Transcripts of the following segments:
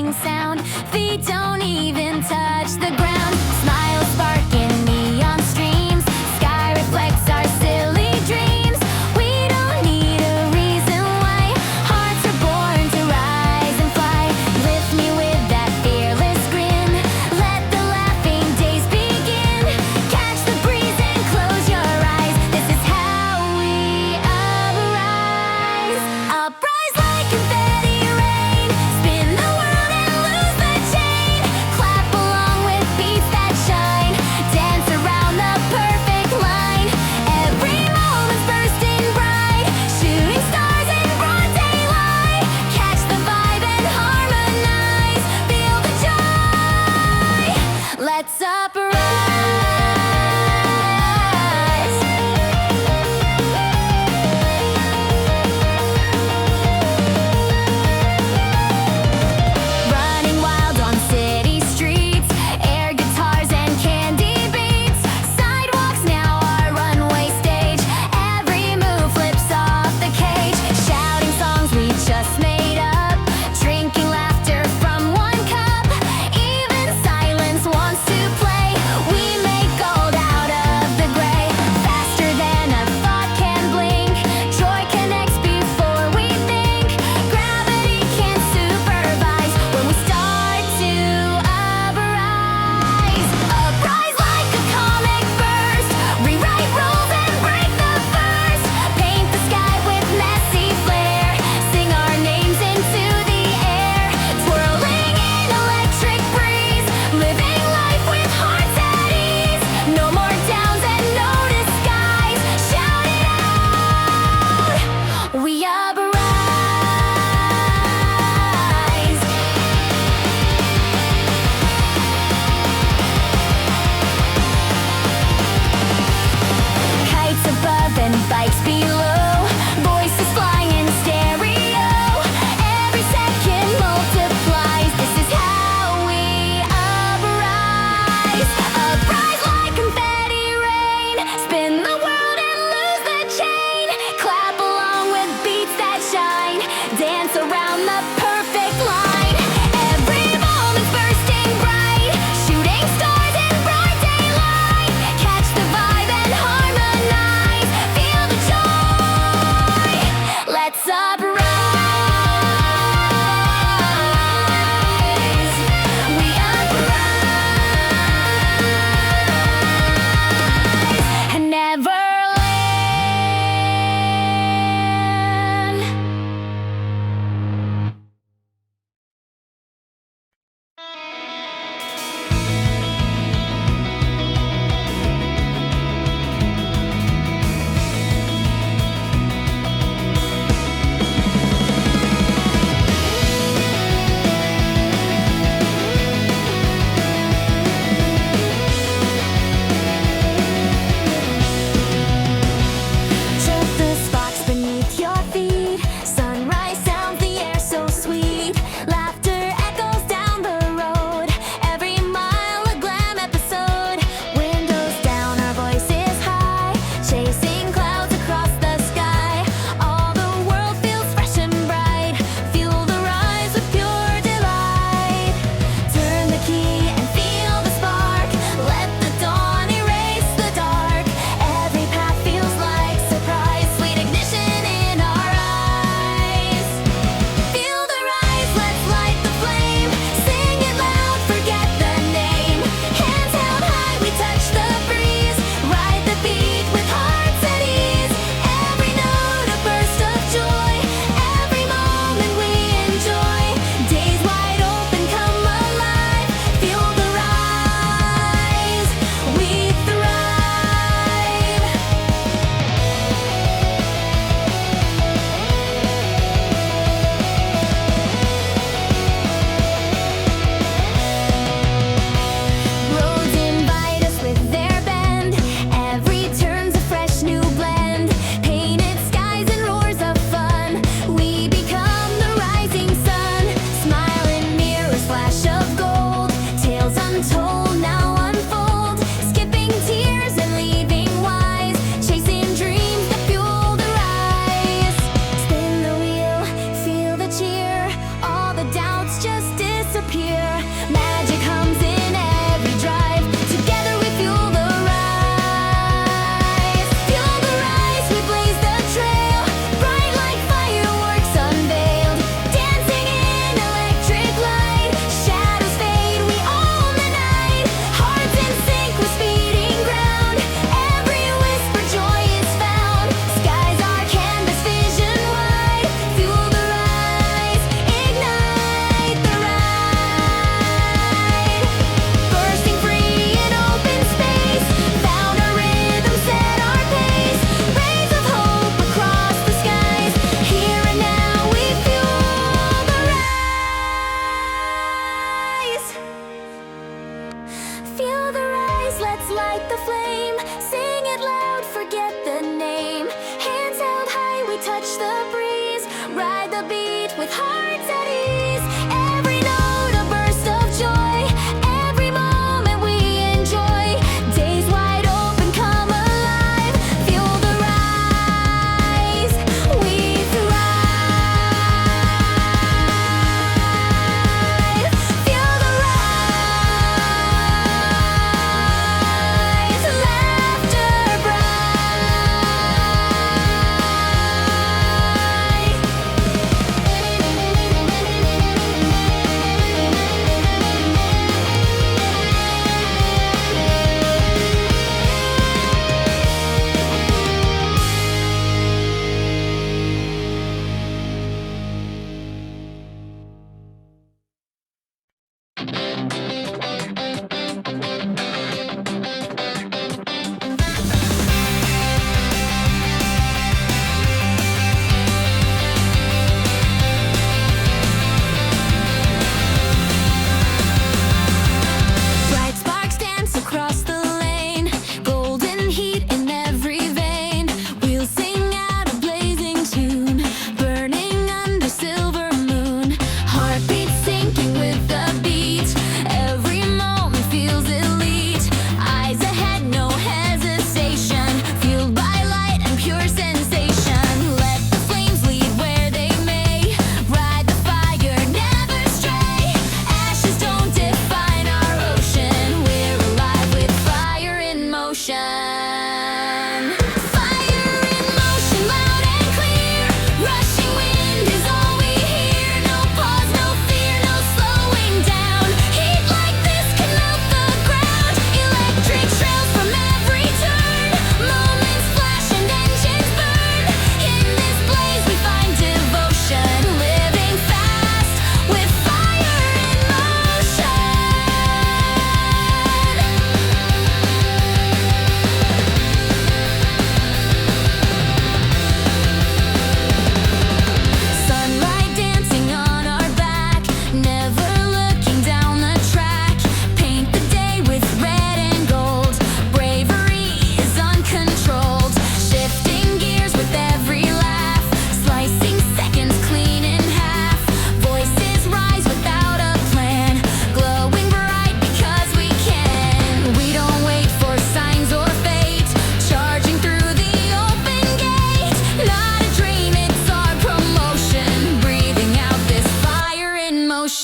soothing sound. Feet don't even touch the ground. Smiles spark in neon streams. Sky reflects our silly dreams. We don't need a reason why. Hearts are born to rise and fly. Lift me with that fearless grin. Let the laughing days begin. Catch the breeze and close your eyes. This is how we uprise. Uprise like confetti rain. Spin the world and lose the chain. Clap along with beats that shine. Dance around the perfect line. Every moment's bursting bright. Shooting stars in broad daylight. Catch the vibe and harmonize. Feel the joy. Let's uprise. Running wild on city streets. Air guitars and candy beats. Sidewalks now our runway stage. Every move flips off the cage. Shouting songs we just made up. Drinking laughter from one cup. Even silence wants to play. We make gold out of the gray. Faster than a thought can blink. Joy connects before we think. Gravity can't supervise when we start to uprise. Uprise like a comic burst. Rewrite rules and break the first. Paint the sky with messy flair. Sing our names into the air. Twirling in electric breeze. Living life with hearts at ease. No more downs and no disguise. Shout it out. We uprise. Kites above and bikes below. Voices flying in stereo. Every second multiplies. This is how we uprise. Uprise like confetti rain. Spin the world and lose the chain. Clap along with beats that shine. Dance around the perfect line. Every moment's bursting bright. Shooting stars in broad daylight. Catch the vibe and harmonize. Feel the joy. Let's uprise. We uprise and never land.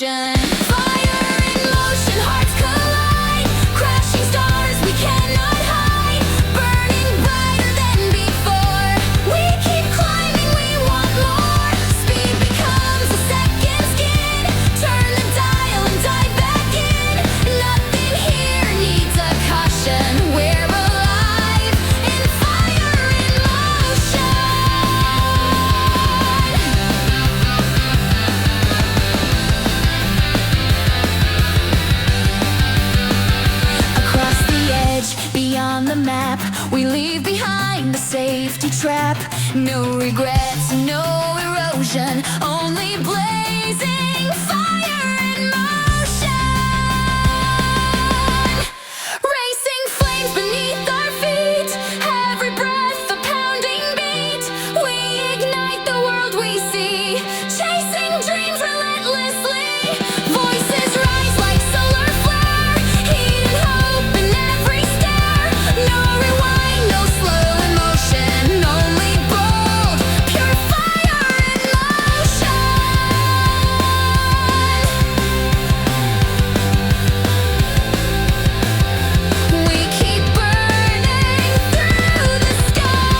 caution. Fire in motion, hearts collide. Crashing stars we cannot hide. Burning brighter than before. We keep climbing, we want more. Speed becomes a second skin. Turn the dial and dive back in. Nothing here needs a caution. We're alive in fire in motion. Across the edge, beyond the map, we leave behind the safety trap. No regrets, no erosion, only blazing fire in motion. Racing flames beneath our feet, every breath a pounding beat. We ignite the world we see, chasing dreams relentlessly. Voices rise like solar flare, heat and hope in every stare. No rewind, no slow emotion, only bold, pure fire in motion. We keep burning through the sky.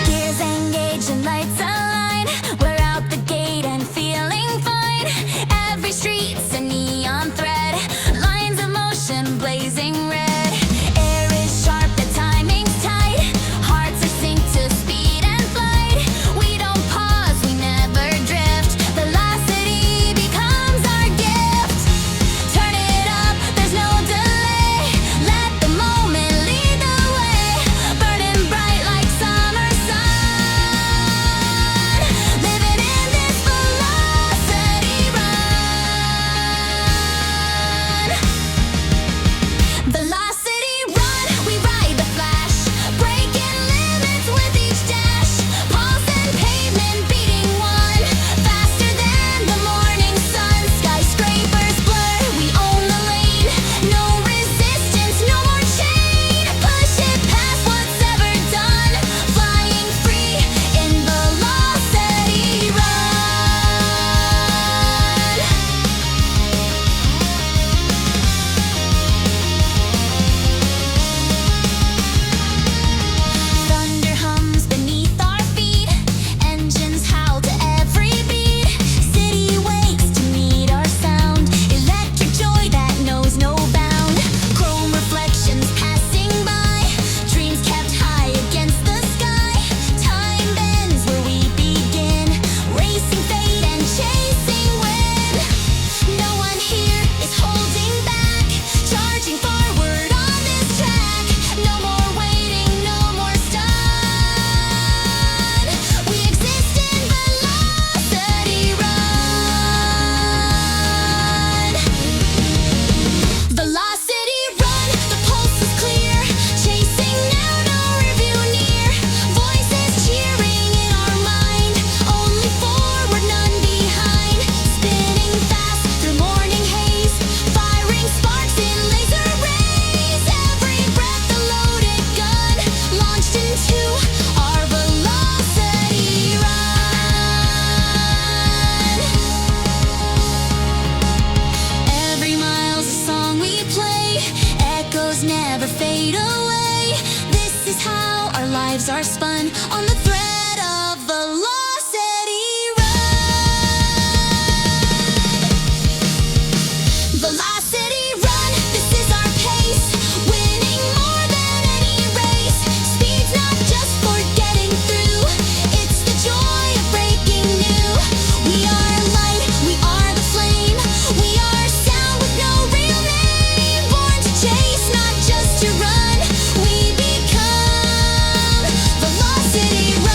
Gears engaged and lights align. We're out the gate and feeling fine. Every street's a neon thread. Lines of motion blazing red. Air is sharp, the timing's tight. Hearts are synced to speed and flight. We don't pause, we never drift. Velocity becomes our gift. Turn it up, there's no delay. Let the moment lead the way. Burning bright like summer sun. Living in this velocity run. Velocity run, we ride the flash. Breaking limits with each dash. Pulse and pavement beating one. Faster than the morning sun. Skyscrapers blur, we own the lane. No resistance, no more chain. Push it past what's ever done. Flying free in velocity run. Thunder hums beneath our feet. Engines howl to every beat. City waits to meet our sound. Electric joy that knows no bound. Chrome reflections passing by. Dreams kept high against the sky. Time bends where we begin. Racing fate and chasing wind. No one here is holding back. Charging forward on this track. No more waiting, no more stun. We exist in velocity run. Velocity run, the pulse is clear. Chasing now, no review near. Voices cheering in our mind. Only forward, none behind. Spinning fast through morning haze. Firing sparks in laser rays. Every breath a loaded gun. Launched into our velocity run. Every mile's a song we play. Echoes never fade away. This is how our lives are spun on the thread of velocity run. Velocity run, this is our pace. Winning more than any race. Speed's not just for getting through. It's the joy of breaking new. We are light, we are the flame. We are sound with no real name. Born to chase, not just to run. We become velocity run.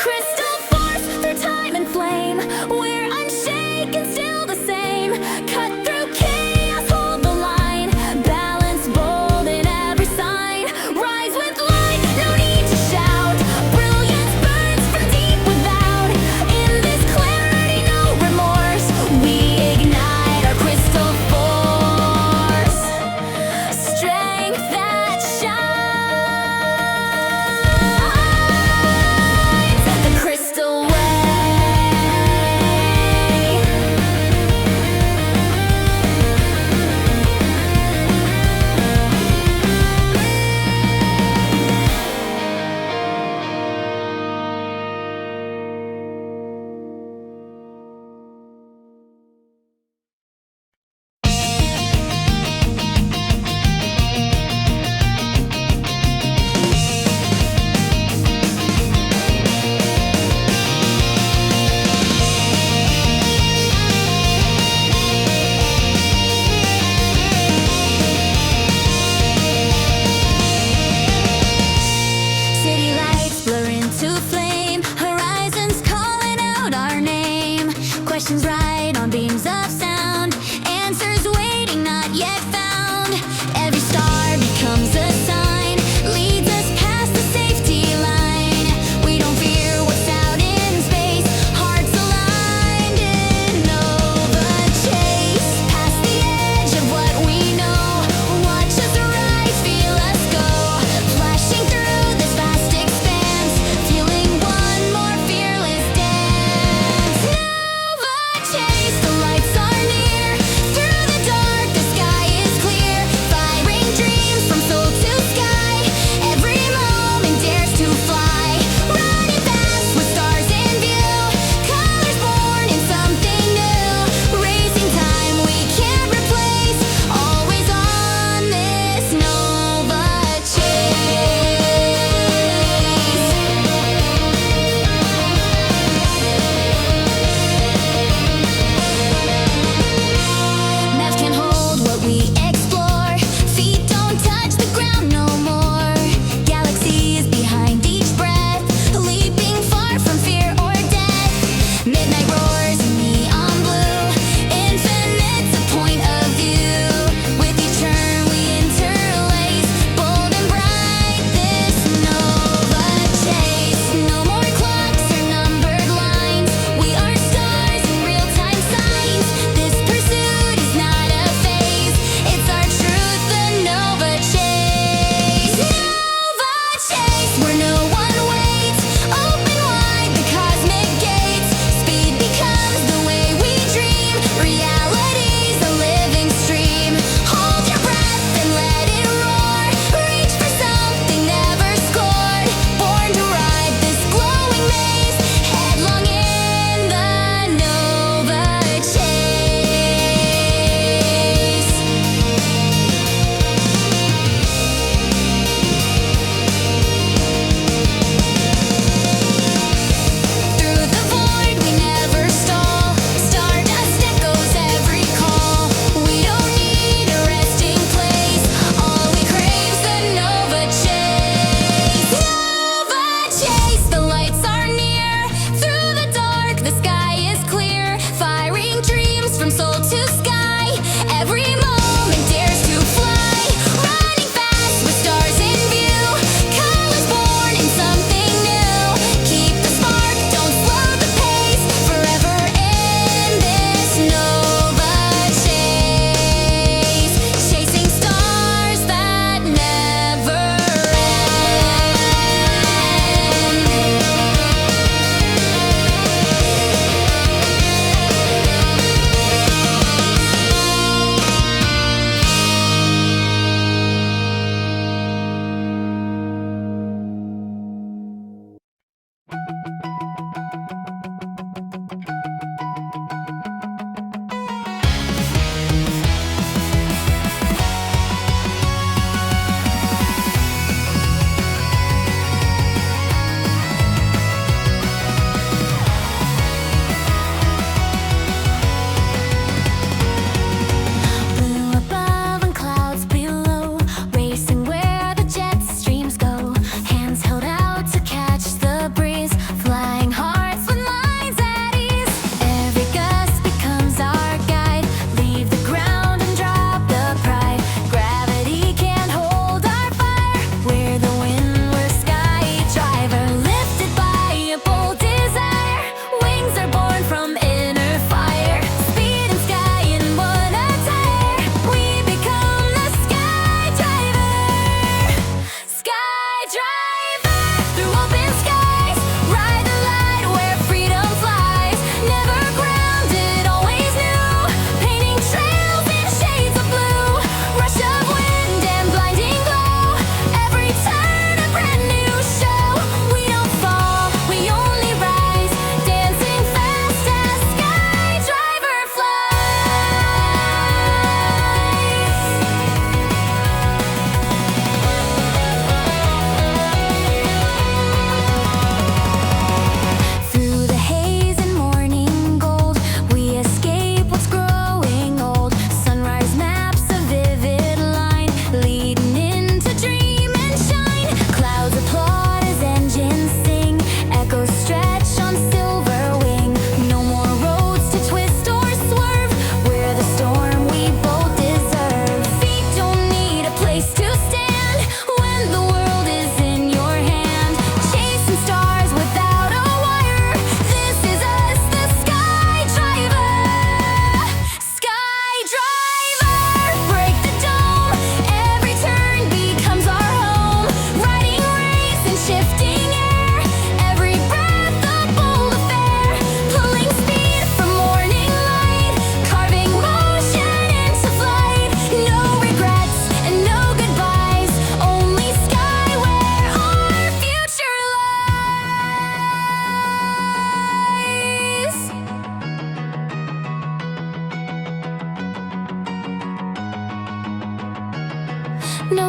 Crystal force through time and flame. We're unshaken, still the same. Cut through chaos, hold the line. Balance bold in every sign. Rise with light, no need to shout. Brilliance burns from deep without. In this clarity, no remorse. We ignite our crystal force. Strength that shines. The crystal way. City lights blur into flame. Horizons calling out our name. Questions ride on beams of sound. Answers waiting, not yet found. Every star becomes a sign. Leads us past the safety line. We don't fear what's out in space. Hearts aligned in Nova chase. Past the edge of what we know. Watch us rise, feel us go. Flashing through this vast expanse. Feeling one more fearless dance. Nova chase.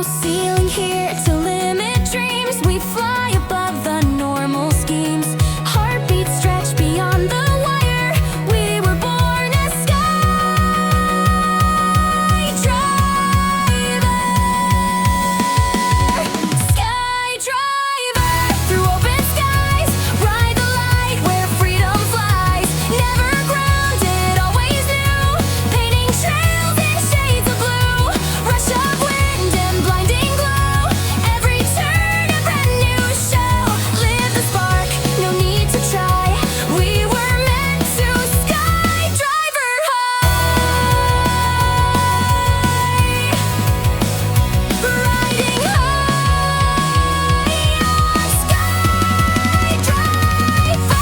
no ceiling here to limit dreams. We fly above the normal schemes. Heartbeats stretch beyond the wire. We were born as sky driver, through open skies, ride the light where freedom flies. Never grounded, always new, painting trails in shades of blue. Rush of wind and blinding glow. Every turn a brand new show. Live the spark, no need to try. We were meant to sky driver high. Riding high on sky driver.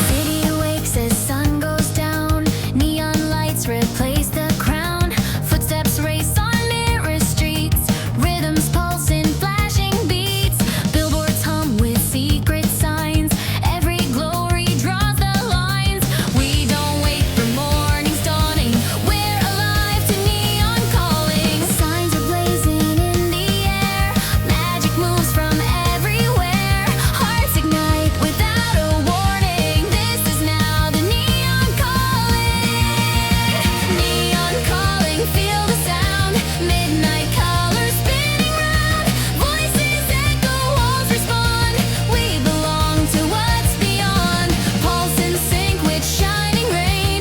City awakes as sun goes down. Neon lights replace the crown. Footsteps race on mirror streets. Rhythms pulse in flashing beats. Billboards hum with secret signs. Every glory draws the lines. We don't wait for morning's dawning. We're alive to neon calling. Signs are blazing in the air. Magic moves from everywhere. Hearts ignite without a warning. This is now the neon calling. Neon calling, feel the sound. Midnight colors spinning round. Voices echo, walls respond. We belong to what's beyond. Pulse in sync with shining rain.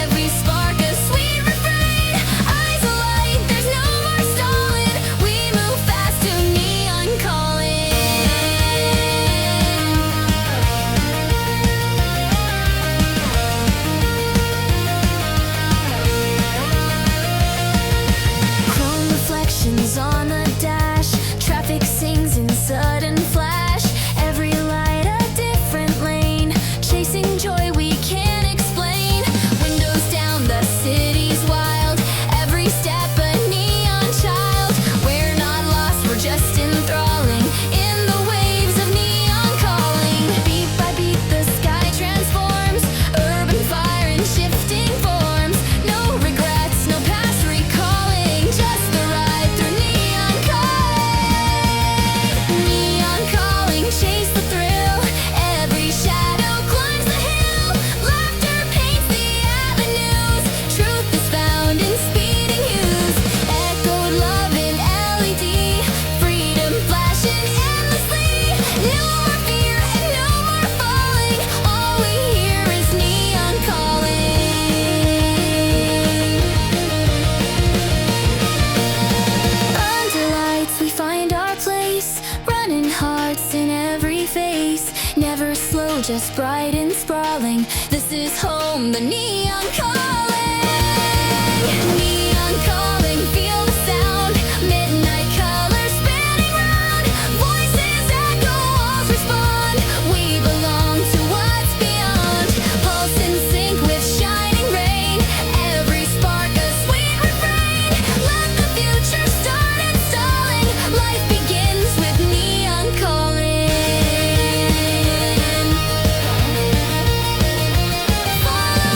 Every spark a sweet refrain. Eyes alight, there's no more stalling. We move fast to neon calling. Chrome reflections on the dash. Traffic sings in sudden flash. Every light a different lane. Chasing joy we can't explain. Windows down, the city's wild. Every step a neon child. We're not lost, we're just enthralling. In the waves of neon calling. Beat by beat the sky transforms. Urban fire in shifting forms. No regrets, no past recalling. Just the ride through neon calling. Neon calling, chase the thrill. Every shadow climbs the hill. Laughter paints the avenues. Truth is found in speeding hues. Echoed love in LED. Freedom flashing endlessly. No more fear and no more falling. All we hear is neon calling. Under lights we find our place. Running hearts in every face. Never slow, just bright and sprawling. This is home, the neon calling. Neon calling, feel the sound. Midnight colors spinning round. Voices echo, walls respond. We belong to what's beyond. Pulse in sync with shining rain. Every spark a sweet refrain. Let the future start installing. Life begins with neon calling. Follow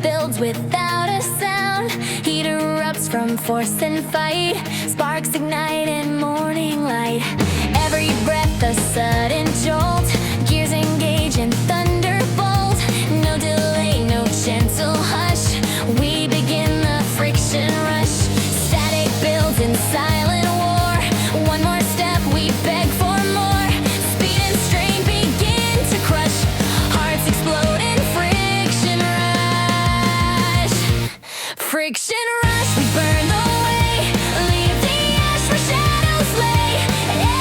builds without a sound. Heat erupts from force and fight. Sparks ignite in morning light. Every breath a sudden jolt. Gears engage in thunderbolt. No delay, no gentle hush. We begin the friction rush. Static builds in silent war. One more step, we beg for more. Speed and strain begin to crush. Hearts explode in friction rush. Friction rush, we burn the way. Leave the ash where shadows lay.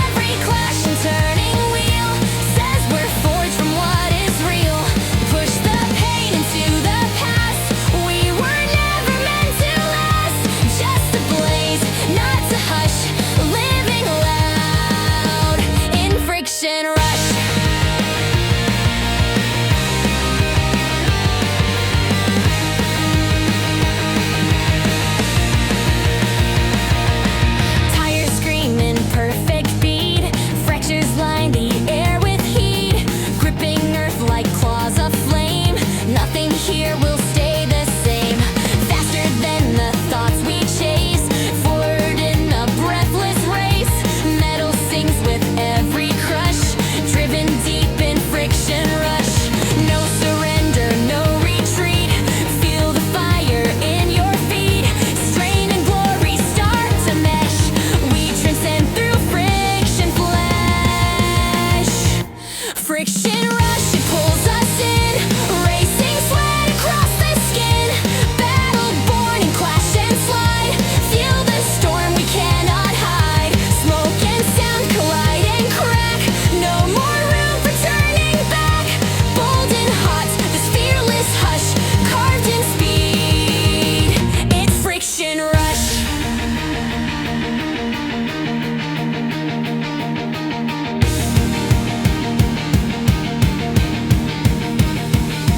Every clash and turning wheel says we're forged from what is real. Push the pain into the past. We were never meant to last. Just a blaze, not to hush. Living loud in friction rush. Tires scream in perfect beat. Fractures line the air with heat. Gripping earth like claws of flame. Nothing here will stay the same. Faster than the thoughts we chase. Forward in a breathless race. Metal sings with every crush. Driven deep in friction rush. No surrender, no retreat. Feel the fire in your feet. Strain and glory start to mesh. We transcend through friction flash. Friction rush, it pulls us in. Racing sweat across the skin. Battle born in clash and slide. Feel the storm we cannot hide. Smoke and sound collide and crack. No more room for turning back. Bold and hot, this fearless hush. Carved in speed, it's friction rush.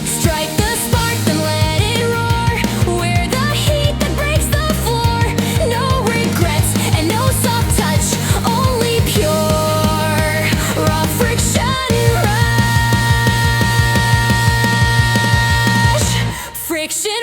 Strike the spark, then let it roar. We're the heat that breaks the floor. No regrets and no soft touch. Only pure, raw friction rush. Friction